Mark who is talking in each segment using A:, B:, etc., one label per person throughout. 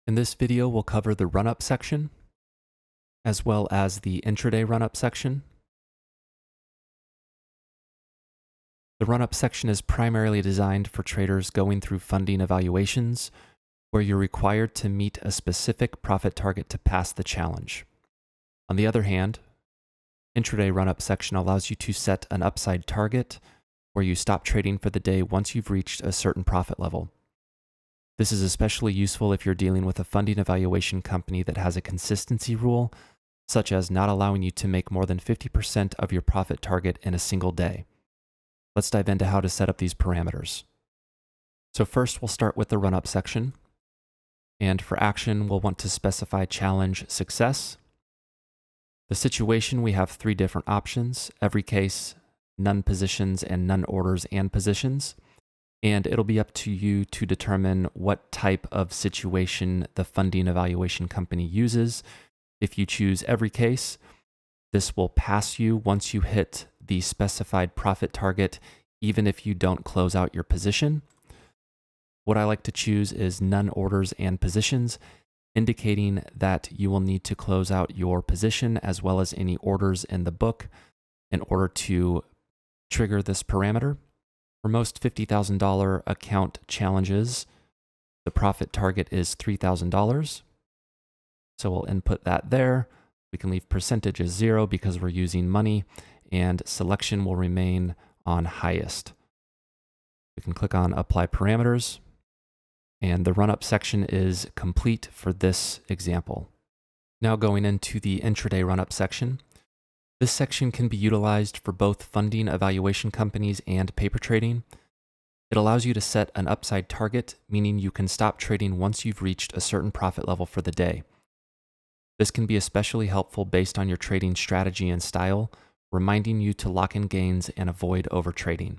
A: In this video, we'll cover the run-up section, as well as the intraday run-up section. The run-up section is primarily designed for traders going through funding evaluations, where you're required to meet a specific profit target to pass the challenge. On the other hand, intraday run-up section allows you to set an upside target where you stop trading for the day once you've reached a certain profit level. This is especially useful if you're dealing with a funding evaluation company that has a consistency rule, such as not allowing you to make more than 50% of your profit target in a single day. Let's dive into how to set up these parameters. So first, we'll start with the run-up section. And for action, we'll want to specify challenge success. The situation, we have three different options: every case, none positions, and none orders and positions. And it'll be up to you to determine what type of situation the funding evaluation company uses. If you choose every case, this will pass you once you hit the specified profit target, even if you don't close out your position. What I like to choose is none orders and positions, indicating that you will need to close out your position as well as any orders in the book in order to trigger this parameter. For most $50,000 account challenges, the profit target is $3,000. So we'll input that there. We can leave percentage as 0 because we're using money, and selection will remain on highest. We can click on apply parameters, and the run-up section is complete for this example. Now going into the intraday run-up section. This section can be utilized for both funding evaluation companies and paper trading. It allows you to set an upside target, meaning you can stop trading once you've reached a certain profit level for the day. This can be especially helpful based on your trading strategy and style, reminding you to lock in gains and avoid overtrading.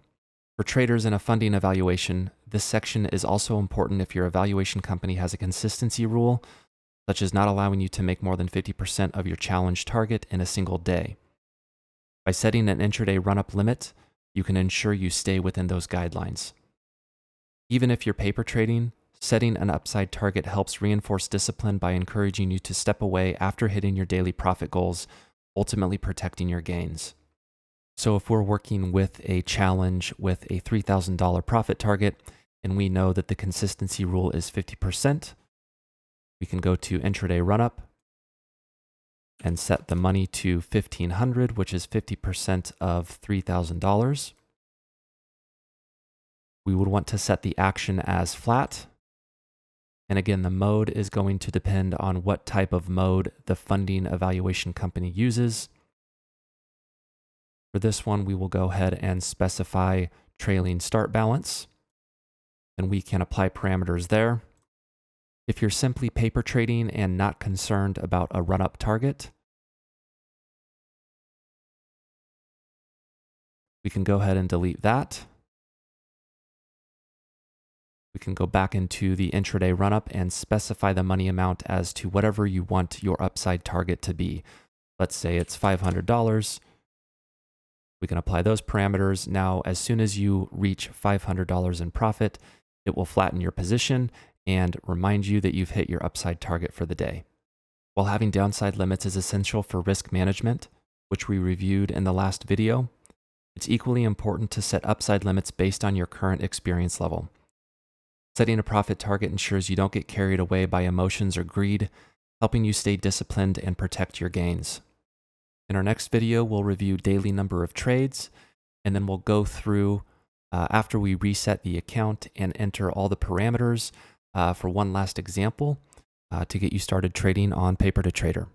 A: For traders in a funding evaluation, this section is also important if your evaluation company has a consistency rule, such as not allowing you to make more than 50% of your challenge target in a single day. By setting an intraday run-up limit, you can ensure you stay within those guidelines. Even if you're paper trading, setting an upside target helps reinforce discipline by encouraging you to step away after hitting your daily profit goals, ultimately protecting your gains. So if we're working with a challenge with a $3,000 profit target, and we know that the consistency rule is 50%, we can go to intraday run-up and set the money to $1,500, which is 50% of $3,000. We would want to set the action as flat. And again, the mode is going to depend on what type of mode the funding evaluation company uses. For this one, we will go ahead and specify trailing start balance, and we can apply parameters there. If you're simply paper trading and not concerned about a run-up target, we can go ahead and delete that. We can go back into the intraday run-up and specify the money amount as to whatever you want your upside target to be. Let's say it's $500. We can apply those parameters. Now, as soon as you reach $500 in profit, it will flatten your position and remind you that you've hit your upside target for the day. While having downside limits is essential for risk management, which we reviewed in the last video, it's equally important to set upside limits based on your current experience level. Setting a profit target ensures you don't get carried away by emotions or greed, helping you stay disciplined and protect your gains. In our next video, we'll review daily number of trades, and then we'll go through after we reset the account and enter all the parameters for one last example to get you started trading on Paper to Trader.